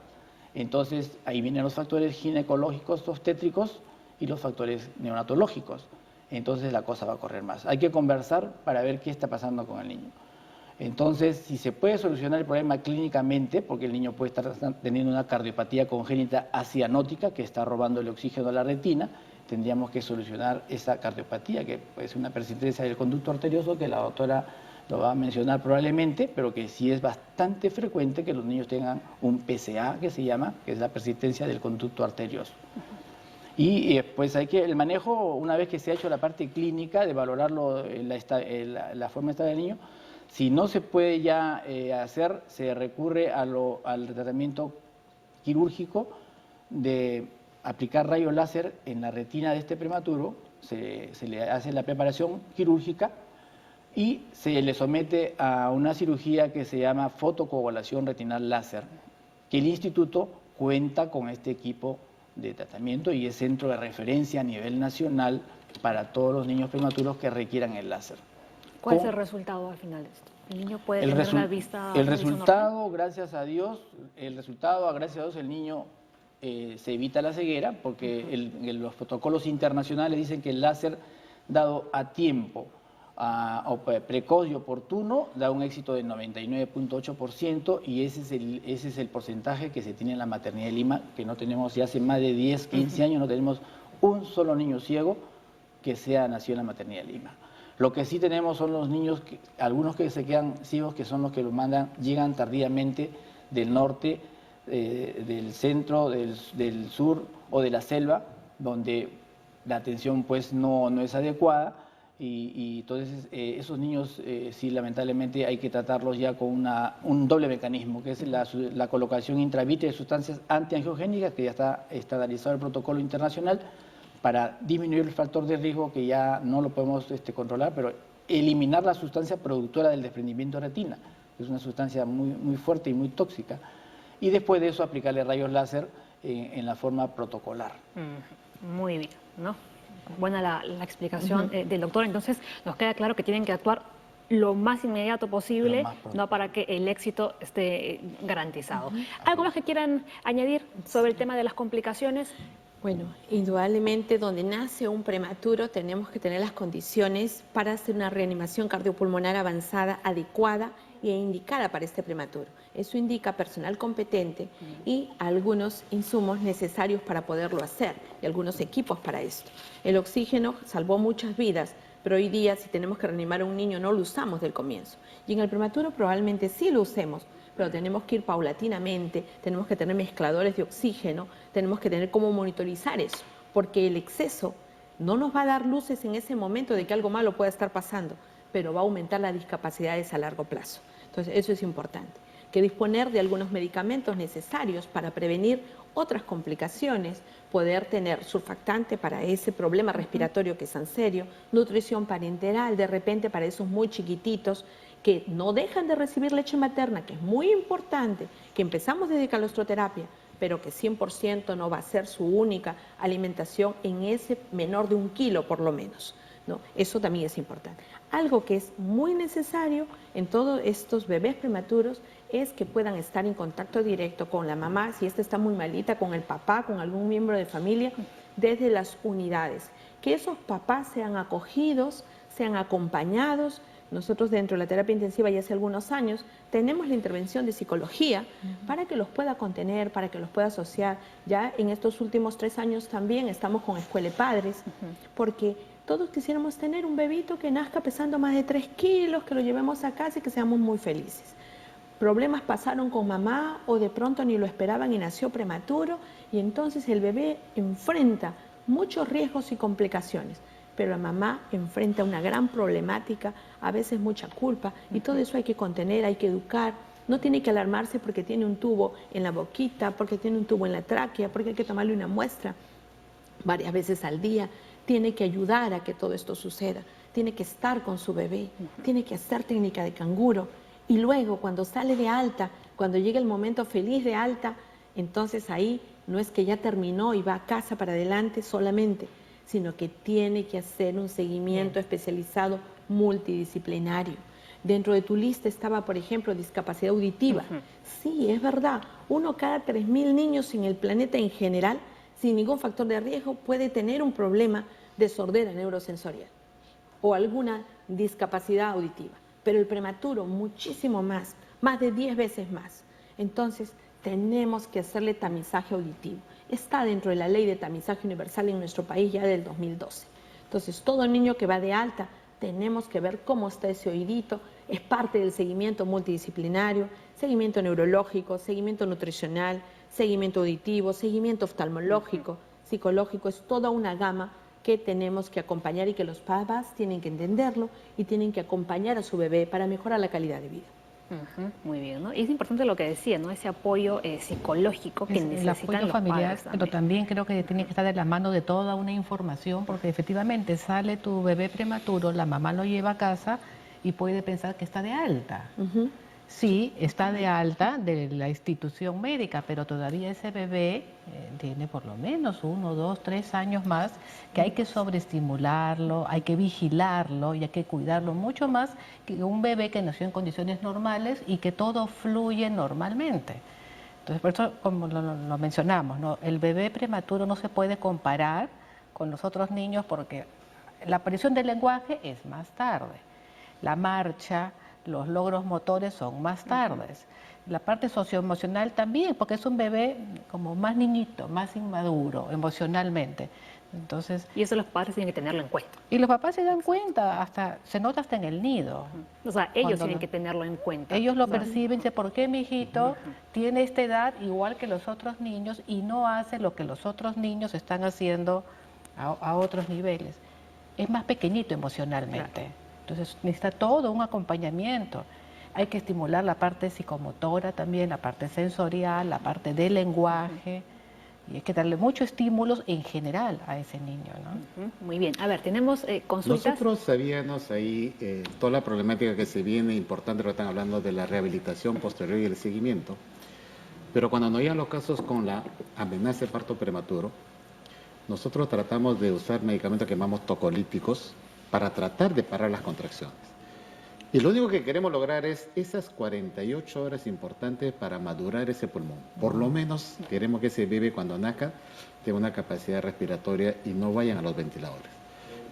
entonces ahí vienen los factores ginecológicos obstétricos y los factores neonatológicos. Entonces la cosa va a correr más. Hay que conversar para ver qué está pasando con el niño. Entonces, si se puede solucionar el problema clínicamente, porque el niño puede estar teniendo una cardiopatía congénita acianótica que está robando el oxígeno a la retina, tendríamos que solucionar esa cardiopatía, que es una persistencia del conducto arterioso, que la doctora lo va a mencionar probablemente, pero que sí es bastante frecuente que los niños tengan un PCA, que se llama, que es la persistencia del conducto arterioso. Y pues el manejo, una vez que se ha hecho la parte clínica de valorarlo, la forma de estar del niño, si no se puede ya hacer, se recurre al tratamiento quirúrgico de aplicar rayos láser en la retina de este prematuro, se le hace la preparación quirúrgica y se le somete a una cirugía que se llama fotocoagulación retinal láser, que el instituto cuenta con este equipo de tratamiento y es centro de referencia a nivel nacional para todos los niños prematuros que requieran el láser. ¿Cuál es el resultado al final de esto? ¿El niño puede tener una vista? El resultado, gracias a Dios, el niño se evita la ceguera, porque los protocolos internacionales dicen que el láser dado a tiempo, precoz y oportuno, da un éxito del 99.8%, y ese es el porcentaje que se tiene en la maternidad de Lima, que no tenemos, ya hace más de 10, 15 años, no tenemos un solo niño ciego que sea nacido en la maternidad de Lima. Lo que sí tenemos son los niños, algunos que se quedan ciegos, que son los que llegan tardíamente del norte, del centro, del sur o de la selva, donde la atención pues no es adecuada, y entonces esos niños sí, lamentablemente hay que tratarlos ya con un doble mecanismo, que es la colocación intravítrea de sustancias antiangiogénicas, que ya está estandarizado el protocolo internacional, para disminuir el factor de riesgo, que ya no lo podemos controlar, pero eliminar la sustancia productora del desprendimiento de retina, que es una sustancia muy fuerte y muy tóxica, y después de eso aplicarle rayos láser en la forma protocolar. Muy bien, ¿no? Buena la explicación del doctor. Entonces nos queda claro que tienen que actuar lo más inmediato posible, no, para que el éxito esté garantizado. ¿Algo más que quieran añadir sobre el tema de las complicaciones? Bueno, indudablemente donde nace un prematuro tenemos que tener las condiciones para hacer una reanimación cardiopulmonar avanzada, adecuada e indicada para este prematuro. Eso indica personal competente y algunos insumos necesarios para poderlo hacer y algunos equipos para esto. El oxígeno salvó muchas vidas, pero hoy día si tenemos que reanimar a un niño no lo usamos del comienzo. Y en el prematuro probablemente sí lo usemos, pero tenemos que ir paulatinamente, tenemos que tener mezcladores de oxígeno, tenemos que tener cómo monitorizar eso, porque el exceso no nos va a dar luces en ese momento de que algo malo pueda estar pasando, pero va a aumentar las discapacidades a largo plazo. Entonces, eso es importante, que disponer de algunos medicamentos necesarios para prevenir otras complicaciones, poder tener surfactante para ese problema respiratorio que es tan serio, nutrición parenteral, de repente para esos muy chiquititos, que no dejan de recibir leche materna, que es muy importante, que empezamos desde calostroterapia, pero que 100% no va a ser su única alimentación en ese menor de 1 kilo por lo menos, ¿no? Eso también es importante. Algo que es muy necesario en todos estos bebés prematuros es que puedan estar en contacto directo con la mamá, si esta está muy malita, con el papá, con algún miembro de familia, desde las unidades. Que esos papás sean acogidos, sean acompañados, nosotros dentro de la terapia intensiva ya hace algunos años tenemos la intervención de psicología para que los pueda contener, para que los pueda asociar. Ya en estos últimos 3 años también estamos con Escuela de Padres, porque todos quisiéramos tener un bebito que nazca pesando más de 3 kilos, que lo llevemos a casa y que seamos muy felices. Problemas pasaron con mamá o de pronto ni lo esperaban y nació prematuro y entonces el bebé enfrenta muchos riesgos y complicaciones, pero la mamá enfrenta una gran problemática, a veces mucha culpa y todo eso hay que contener, hay que educar. No tiene que alarmarse porque tiene un tubo en la boquita, porque tiene un tubo en la tráquea, porque hay que tomarle una muestra varias veces al día. Tiene que ayudar a que todo esto suceda, tiene que estar con su bebé, tiene que hacer técnica de canguro. Y luego, cuando sale de alta, cuando llega el momento feliz de alta, entonces ahí no es que ya terminó y va a casa para adelante solamente, sino que tiene que hacer un seguimiento especializado multidisciplinario. Dentro de tu lista estaba, por ejemplo, discapacidad auditiva. Sí, es verdad, 1 cada 3.000 niños en el planeta en general, sin ningún factor de riesgo, puede tener un problema de sordera neurosensorial o alguna discapacidad auditiva. Pero el prematuro muchísimo más de 10 veces más. Entonces tenemos que hacerle tamizaje auditivo. Está dentro de la ley de tamizaje universal en nuestro país ya del 2012. Entonces todo niño que va de alta tenemos que ver cómo está ese oídito, es parte del seguimiento multidisciplinario, seguimiento neurológico, seguimiento nutricional, seguimiento auditivo, seguimiento oftalmológico, psicológico, es toda una gama que tenemos que acompañar y que los papás tienen que entenderlo y tienen que acompañar a su bebé para mejorar la calidad de vida. Muy bien, ¿no? Y es importante lo que decía, ¿no? Ese apoyo psicológico que necesitan el apoyo los familiar, padres pero también creo que tiene que estar de la mano de toda una información, porque efectivamente sale tu bebé prematuro, la mamá lo lleva a casa y puede pensar que está de alta. Sí, está de alta de la institución médica, pero todavía ese bebé tiene por lo menos 1, 2, 3 años más, que hay que sobreestimularlo, hay que vigilarlo y hay que cuidarlo mucho más que un bebé que nació en condiciones normales y que todo fluye normalmente. Entonces, por eso, como lo mencionamos, ¿no? El bebé prematuro no se puede comparar con los otros niños porque la aparición del lenguaje es más tarde. La marcha, los logros motores son más tardes. La parte socioemocional también, porque es un bebé como más niñito, más inmaduro emocionalmente. Entonces, y eso los padres tienen que tenerlo en cuenta. Y los papás se dan cuenta, se nota hasta en el nido. O sea, ellos tienen que tenerlo en cuenta. Ellos lo perciben, dicen, ¿por qué mi hijito tiene esta edad igual que los otros niños y no hace lo que los otros niños están haciendo a otros niveles? Es más pequeñito emocionalmente. Entonces necesita todo un acompañamiento. Hay que estimular la parte psicomotora también, la parte sensorial, la parte del lenguaje. Y hay que darle muchos estímulos en general a ese niño, ¿no? Muy bien. A ver, tenemos consultas. Nosotros sabíamos ahí toda la problemática que se viene, importante, lo están hablando de la rehabilitación posterior y el seguimiento. Pero cuando nos llegan los casos con la amenaza de parto prematuro, nosotros tratamos de usar medicamentos que llamamos tocolíticos para tratar de parar las contracciones. Y lo único que queremos lograr es esas 48 horas importantes para madurar ese pulmón. Por lo menos queremos que ese bebé cuando nazca tenga una capacidad respiratoria y no vayan a los ventiladores.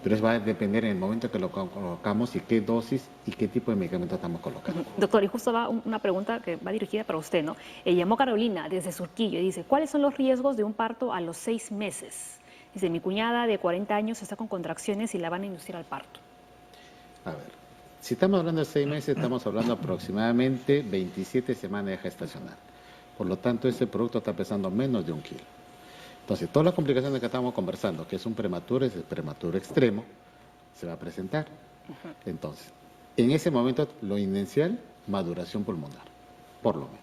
Pero eso va a depender en el momento que lo colocamos y qué dosis y qué tipo de medicamento estamos colocando. Doctor, y justo va una pregunta que va dirigida para usted, ¿no? Llamó Carolina desde Surquillo y dice, ¿cuáles son los riesgos de un parto a los 6 meses? Dice, mi cuñada de 40 años está con contracciones y la van a inducir al parto. A ver, si estamos hablando de 6 meses, estamos hablando aproximadamente 27 semanas de gestacional. Por lo tanto, ese producto está pesando menos de 1 kilo. Entonces, todas las complicaciones que estamos conversando, que es un prematuro, es el prematuro extremo, se va a presentar. Entonces, en ese momento, lo inicial, maduración pulmonar, por lo menos.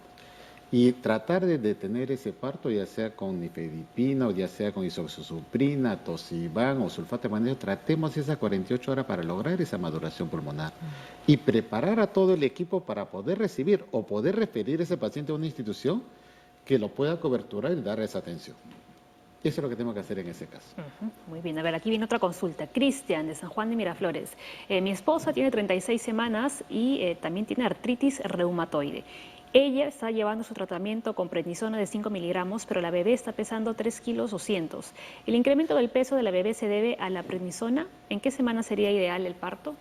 Y tratar de detener ese parto, ya sea con nifedipina o ya sea con isoxazoprina, tosiban o sulfato de magnesio, tratemos esas 48 horas para lograr esa maduración pulmonar y preparar a todo el equipo para poder recibir o poder referir a ese paciente a una institución que lo pueda coberturar y dar esa atención. Eso es lo que tenemos que hacer en ese caso. Muy bien, a ver, aquí viene otra consulta. Cristian, de San Juan de Miraflores. Mi esposa tiene 36 semanas y también tiene artritis reumatoide. Ella está llevando su tratamiento con prednisona de 5 miligramos, pero la bebé está pesando 3 kilos 200. ¿El incremento del peso de la bebé se debe a la prednisona? ¿En qué semana sería ideal el parto?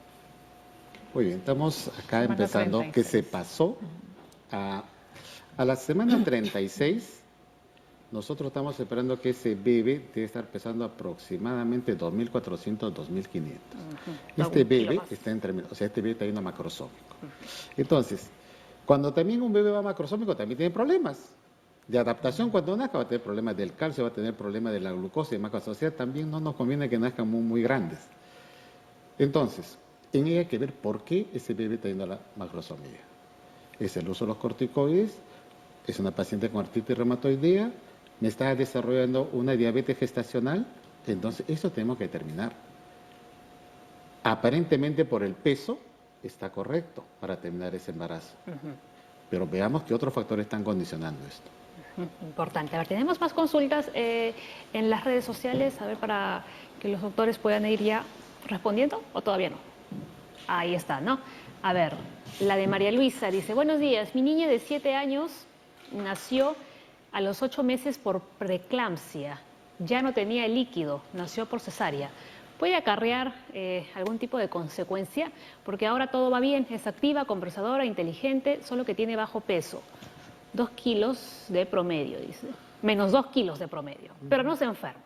Muy bien, estamos acá Semana empezando, 36. que se pasó a la semana 36. Nosotros estamos esperando que ese bebé debe estar pesando aproximadamente 2.400, 2.500. Este bebé está en términos, o sea, este bebé está yendo macrosómico. Entonces, cuando también un bebé va macrosómico, también tiene problemas de adaptación. Cuando nazca va a tener problemas del calcio, va a tener problemas de la glucosa y demás cosas. O sea, también no nos conviene que nazcan muy, muy grandes. Entonces, en ella hay que ver por qué ese bebé está yendo a la macrosomía. Es el uso de los corticoides, es una paciente con artritis reumatoidea, me está desarrollando una diabetes gestacional, entonces eso tenemos que determinar. Aparentemente por el peso está correcto para terminar ese embarazo, pero veamos qué otros factores están condicionando esto. Importante. A ver, tenemos más consultas en las redes sociales, a ver, para que los doctores puedan ir ya respondiendo, ¿o todavía no? Ahí está, ¿no? A ver, la de María Luisa dice, buenos días, mi niña de 7 años nació a los 8 meses por preeclampsia, ya no tenía líquido, nació por cesárea. ¿Puede acarrear algún tipo de consecuencia? Porque ahora todo va bien, es activa, conversadora, inteligente, solo que tiene bajo peso. 2 kilos de promedio, dice. Menos 2 kilos de promedio, pero no se enferma.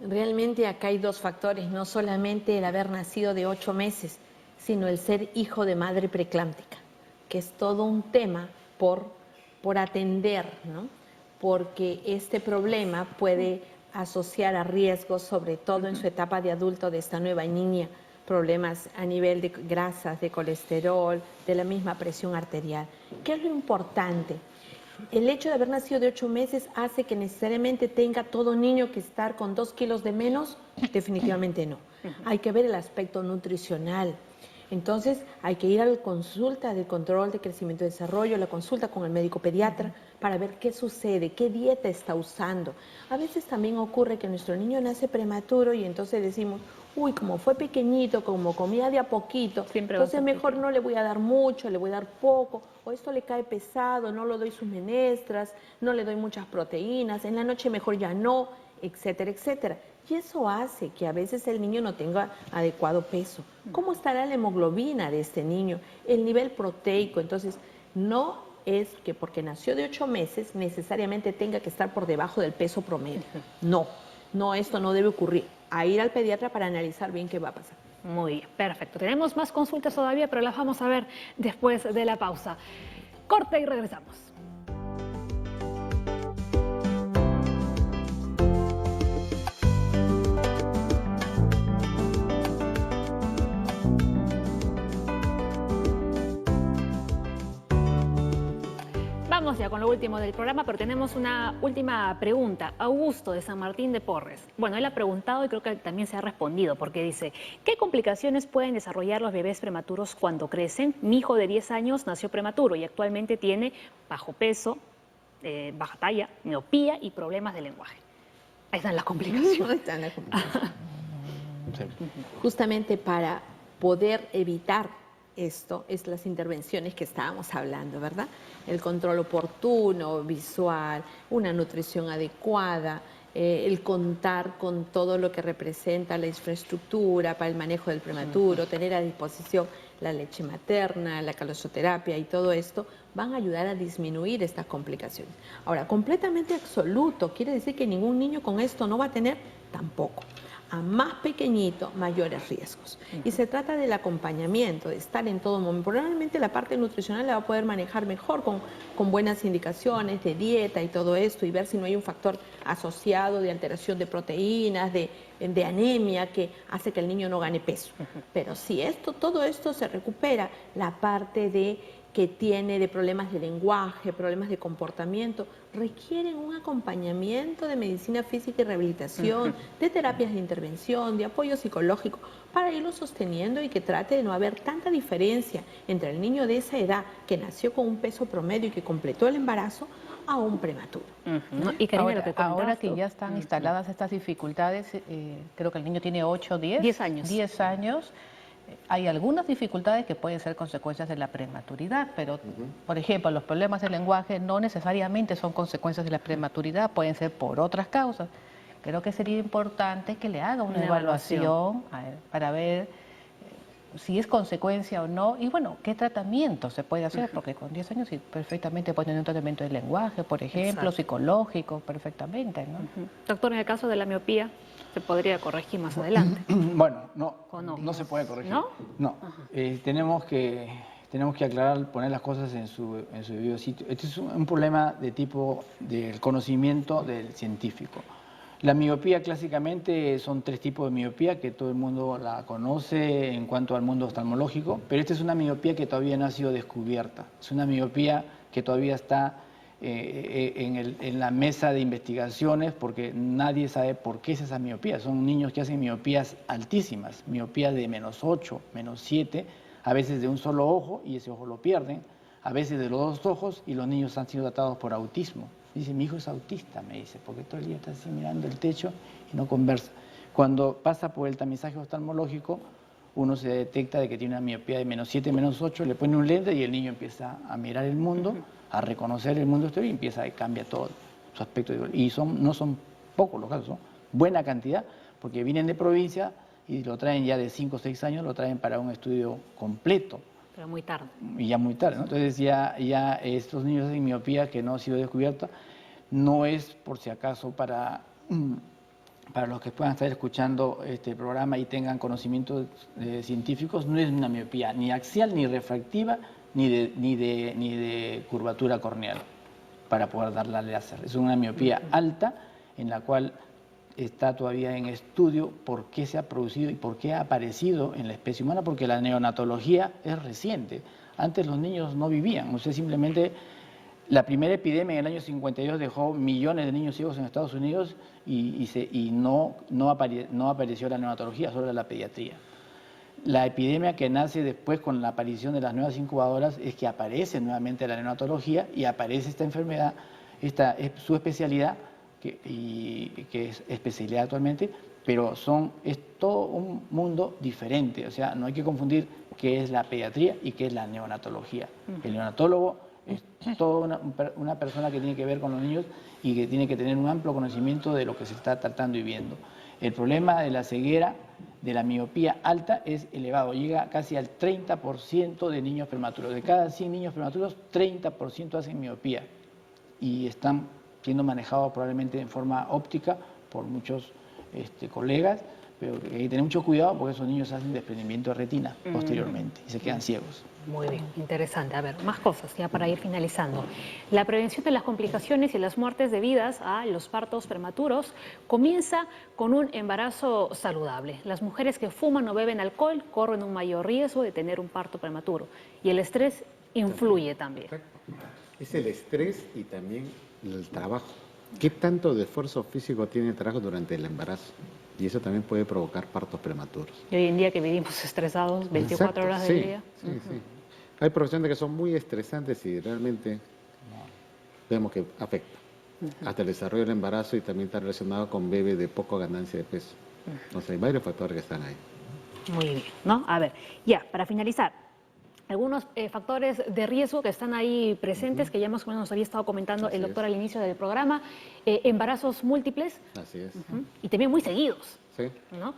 Realmente acá hay dos factores, no solamente el haber nacido de 8 meses, sino el ser hijo de madre preeclámptica, que es todo un tema por atender, ¿no? Porque este problema puede asociar a riesgos, sobre todo en su etapa de adulto de esta nueva niña, problemas a nivel de grasas, de colesterol, de la misma presión arterial. ¿Qué es lo importante? El hecho de haber nacido de 8 meses hace que necesariamente tenga todo niño que estar con 2 kilos de menos, definitivamente no. Hay que ver el aspecto nutricional. Entonces hay que ir a la consulta de control de crecimiento y desarrollo, la consulta con el médico pediatra para ver qué sucede, qué dieta está usando. A veces también ocurre que nuestro niño nace prematuro y entonces decimos, uy, como fue pequeñito, como comía de a poquito, entonces mejor no le voy a dar mucho, le voy a dar poco, o esto le cae pesado, no le doy sus menestras, no le doy muchas proteínas, en la noche mejor ya no, etcétera, etcétera. Y eso hace que a veces el niño no tenga adecuado peso. ¿Cómo estará la hemoglobina de este niño? El nivel proteico. Entonces, no es que porque nació de 8 meses necesariamente tenga que estar por debajo del peso promedio. No, esto no debe ocurrir. A ir al pediatra para analizar bien qué va a pasar. Muy bien, perfecto. Tenemos más consultas todavía, pero las vamos a ver después de la pausa. Corte y regresamos. Vamos ya con lo último del programa, pero tenemos una última pregunta. Augusto de San Martín de Porres. Bueno, él ha preguntado y creo que también se ha respondido, porque dice, ¿qué complicaciones pueden desarrollar los bebés prematuros cuando crecen? Mi hijo de 10 años nació prematuro y actualmente tiene bajo peso, baja talla, miopía y problemas de lenguaje. Ahí están las complicaciones. Ahí están las complicaciones. Justamente para poder evitar esto es las intervenciones que estábamos hablando, ¿verdad? El control oportuno, visual, una nutrición adecuada, el contar con todo lo que representa la infraestructura para el manejo del prematuro, tener a disposición la leche materna, la calosoterapia y todo esto van a ayudar a disminuir estas complicaciones. Ahora, completamente absoluto, ¿quiere decir que ningún niño con esto no va a tener? Tampoco. A más pequeñito, mayores riesgos. Y se trata del acompañamiento, de estar en todo momento. Probablemente la parte nutricional la va a poder manejar mejor con buenas indicaciones de dieta y todo esto, y ver si no hay un factor asociado de alteración de proteínas, de anemia, que hace que el niño no gane peso. Pero si todo esto se recupera, la parte que tiene de problemas de lenguaje, problemas de comportamiento, requieren un acompañamiento de medicina física y rehabilitación, de terapias de intervención, de apoyo psicológico, para irlo sosteniendo y que trate de no haber tanta diferencia entre el niño de esa edad que nació con un peso promedio y que completó el embarazo a un prematuro. Y Karina, ahora que ya están instaladas estas dificultades, creo que el niño tiene 8 o 10 años. 10 años. Hay algunas dificultades que pueden ser consecuencias de la prematuridad, pero, por ejemplo, los problemas del lenguaje no necesariamente son consecuencias de la prematuridad, pueden ser por otras causas. Creo que sería importante que le haga una evaluación para ver si es consecuencia o no, y bueno, qué tratamiento se puede hacer, porque con 10 años sí, perfectamente puede tener un tratamiento de lenguaje, por ejemplo, psicológico, perfectamente, ¿no? Doctor, en el caso de la miopía, ¿se podría corregir más adelante? Bueno, no, ¿O no? no se puede corregir. ¿No? No. Tenemos que aclarar, poner las cosas en su debido sitio. Este es un problema de tipo del conocimiento del científico. La miopía clásicamente son 3 tipos de miopía que todo el mundo la conoce en cuanto al mundo oftalmológico, pero esta es una miopía que todavía no ha sido descubierta. Es una miopía que todavía está en la mesa de investigaciones porque nadie sabe por qué es esa miopía. Son niños que hacen miopías altísimas, miopías de -8, -7, a veces de un solo ojo y ese ojo lo pierden, a veces de los 2 ojos y los niños han sido tratados por autismo. Dice, mi hijo es autista, me dice, porque todo el día está así mirando el techo y no conversa. Cuando pasa por el tamizaje oftalmológico, uno se detecta de que tiene una miopía de -7, -8, le pone un lente y el niño empieza a mirar el mundo, a reconocer el mundo exterior y cambia todo su aspecto. Y no son pocos los casos, son buena cantidad, porque vienen de provincia y lo traen ya de 5 o 6 años, lo traen para un estudio completo. Pero muy tarde. Y ya muy tarde, ¿no? Entonces ya estos niños de miopía que no ha sido descubierta, no es por si acaso para los que puedan estar escuchando este programa y tengan conocimientos científicos, no es una miopía ni axial, ni refractiva, ni de curvatura corneal para poder darle al láser. Es una miopía alta en la cual está todavía en estudio por qué se ha producido y por qué ha aparecido en la especie humana, porque la neonatología es reciente. Antes los niños no vivían, o sea, simplemente la primera epidemia en el año 52 dejó millones de niños ciegos en Estados Unidos y no apareció la neonatología, solo la pediatría. La epidemia que nace después con la aparición de las nuevas incubadoras es que aparece nuevamente la neonatología y aparece esta enfermedad, esta es su especialidad, que es especialidad actualmente, pero es todo un mundo diferente, o sea, no hay que confundir qué es la pediatría y qué es la neonatología. El neonatólogo es toda una persona que tiene que ver con los niños y que tiene que tener un amplio conocimiento de lo que se está tratando y viendo. El problema de la ceguera, de la miopía alta, es elevado, llega casi al 30% de niños prematuros. De cada 100 niños prematuros, 30% hacen miopía y están siendo manejados probablemente en forma óptica por muchos colegas, pero hay que tener mucho cuidado porque esos niños hacen desprendimiento de retina posteriormente y se quedan ciegos. Muy bien, interesante. A ver, más cosas ya para ir finalizando. La prevención de las complicaciones y las muertes debidas a los partos prematuros comienza con un embarazo saludable. Las mujeres que fuman o beben alcohol corren un mayor riesgo de tener un parto prematuro y el estrés influye también. Es el estrés y también el trabajo. ¿Qué tanto de esfuerzo físico tiene el trabajo durante el embarazo? Y eso también puede provocar partos prematuros. Y hoy en día que vivimos estresados 24 horas del día. Sí, sí. Hay profesiones que son muy estresantes y realmente vemos que afecta. Hasta el desarrollo del embarazo y también está relacionado con bebés de poca ganancia de peso. Entonces hay varios factores que están ahí. Muy bien, ¿no? A ver, ya, para finalizar, algunos factores de riesgo que están ahí presentes, que ya más o menos nos había estado comentando el doctor al inicio del programa, embarazos múltiples. Así es. Y también muy seguidos. Sí. ¿No?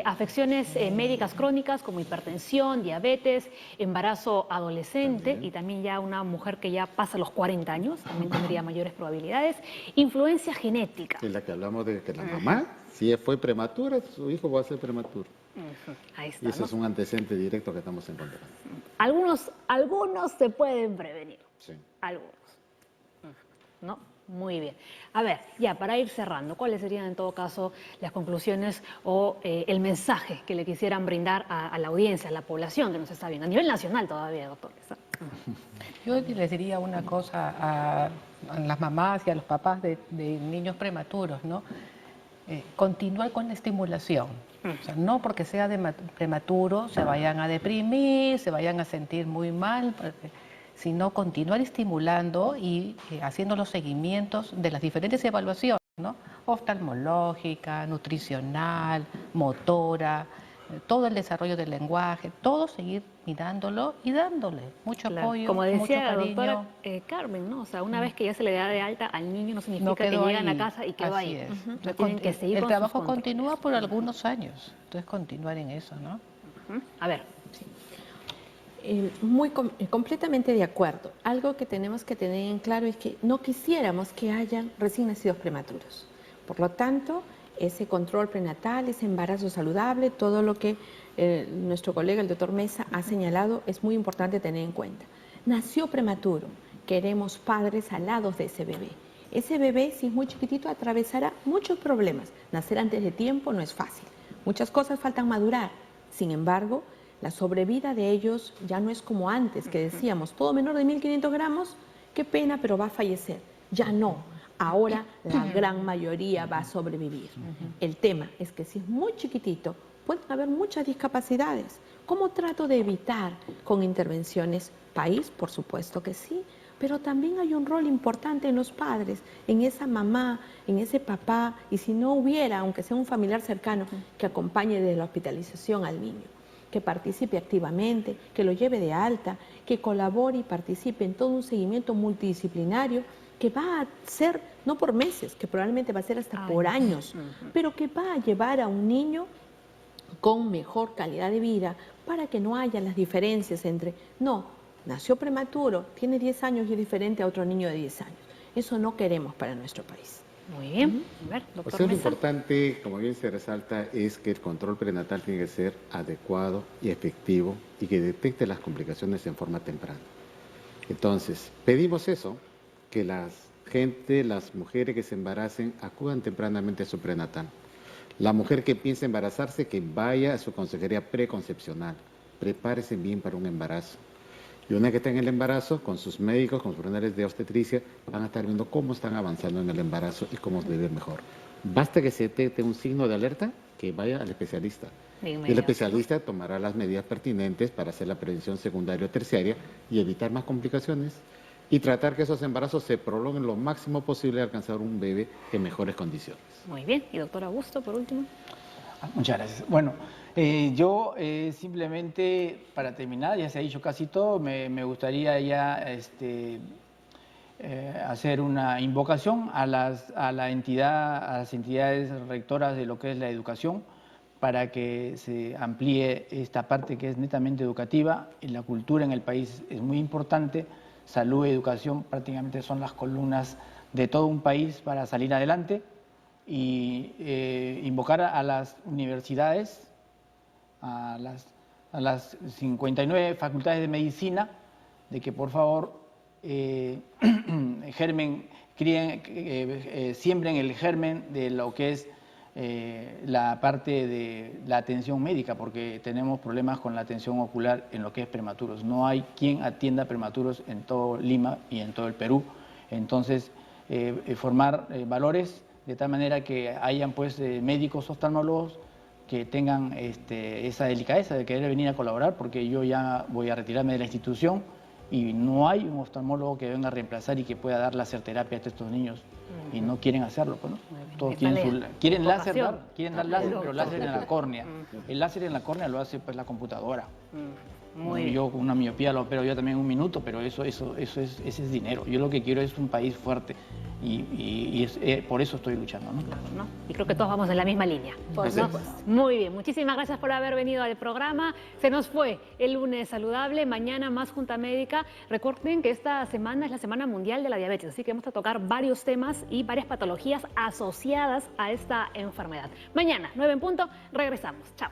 Afecciones médicas crónicas como hipertensión, diabetes, embarazo adolescente y también ya una mujer que ya pasa los 40 años, también tendría mayores probabilidades. Influencia genética. Es la que hablamos de que la mamá, si fue prematura, su hijo va a ser prematuro. Ahí está, Y eso ¿no? es un antecedente directo que estamos encontrando. Algunos se pueden prevenir. Sí. Algunos. ¿No? Muy bien. A ver, ya para ir cerrando, ¿cuáles serían en todo caso las conclusiones o el mensaje que le quisieran brindar a la audiencia, a la población que nos está viendo? A nivel nacional todavía, doctor. Yo les diría una cosa a las mamás y a los papás de niños prematuros, ¿no? Continuar con la estimulación. O sea, no porque sea prematuro se vayan a deprimir, se vayan a sentir muy mal, sino continuar estimulando y haciendo los seguimientos de las diferentes evaluaciones, ¿no? Oftalmológica, nutricional, motora, todo el desarrollo del lenguaje, todo seguir mirándolo y dándole mucho apoyo, como decía mucho la cariño. doctora Carmen, ¿no? O sea, una vez que ya se le da de alta al niño no significa que llegan a casa y quedó ahí. Así es. Tienen que seguir el con trabajo sus controles. continúa por algunos años, entonces continuar en eso, ¿no? A ver. Completamente de acuerdo. Algo que tenemos que tener en claro es que no quisiéramos que hayan recién nacidos prematuros. Por lo tanto, ese control prenatal, ese embarazo saludable, todo lo que nuestro colega, el doctor Mesa, ha señalado, es muy importante tener en cuenta. Nació prematuro, queremos padres alados de ese bebé. Ese bebé, si es muy chiquitito, atravesará muchos problemas. Nacer antes de tiempo no es fácil. Muchas cosas faltan madurar. Sin embargo, la sobrevida de ellos ya no es como antes, que decíamos, todo menor de 1.500 gramos, qué pena, pero va a fallecer. Ya no. Ahora la gran mayoría va a sobrevivir. El tema es que si es muy chiquitito, pueden haber muchas discapacidades. ¿Cómo trato de evitar con intervenciones? País, por supuesto que sí, pero también hay un rol importante en los padres, en esa mamá, en ese papá, y si no hubiera, aunque sea un familiar cercano, que acompañe desde la hospitalización al niño, que participe activamente, que lo lleve de alta, que colabore y participe en todo un seguimiento multidisciplinario que va a ser, no por meses, que probablemente va a ser hasta por años, pero que va a llevar a un niño con mejor calidad de vida para que no haya las diferencias entre, no, nació prematuro, tiene 10 años y es diferente a otro niño de 10 años. Eso no queremos para nuestro país. Muy bien. A ver, doctor O sea, lo Mesa. importante, como bien se resalta, es que el control prenatal tiene que ser adecuado y efectivo y que detecte las complicaciones en forma temprana. Entonces, pedimos eso, que las mujeres que se embaracen acudan tempranamente a su prenatal. La mujer que piensa embarazarse, que vaya a su consejería preconcepcional. Prepárese bien para un embarazo. Y una vez que está en el embarazo, con sus médicos, con sus profesionales de obstetricia, van a estar viendo cómo están avanzando en el embarazo y cómo debe ir mejor. Basta que se detecte un signo de alerta, que vaya al especialista. Y el especialista tomará las medidas pertinentes para hacer la prevención secundaria o terciaria y evitar más complicaciones y tratar que esos embarazos se prolonguen lo máximo posible a alcanzar un bebé en mejores condiciones. Muy bien. Y doctor Augusto, por último. Muchas gracias. Bueno, yo simplemente, para terminar, ya se ha dicho casi todo, me gustaría ya hacer una invocación a las entidades rectoras de lo que es la educación, para que se amplíe esta parte que es netamente educativa. Y la cultura en el país es muy importante. Salud y educación prácticamente son las columnas de todo un país para salir adelante. Y invocar a las universidades, a las 59 facultades de medicina, de que por favor siembren el germen de lo que es la parte de la atención médica, porque tenemos problemas con la atención ocular en lo que es prematuros. No hay quien atienda prematuros en todo Lima y en todo el Perú. Entonces, formar valores de tal manera que hayan pues médicos oftalmólogos que tengan esa delicadeza de querer venir a colaborar, porque yo ya voy a retirarme de la institución y no hay un oftalmólogo que venga a reemplazar y que pueda dar láser terapia a estos niños y no quieren hacerlo, pues, ¿no? Todos quieren láser, dar láser, pero láser en la córnea. El láser en la córnea lo hace pues la computadora. Yo con una miopía lo opero yo también en un minuto, pero ese es dinero. Yo lo que quiero es un país fuerte y por eso estoy luchando, ¿no? Claro, ¿no? Y creo que todos vamos en la misma línea. Pues, ¿no? Muy bien, muchísimas gracias por haber venido al programa. Se nos fue el lunes saludable, mañana más Junta Médica. Recuerden que esta semana es la Semana Mundial de la Diabetes, así que vamos a tocar varios temas y varias patologías asociadas a esta enfermedad. Mañana, 9 en punto, regresamos. Chao.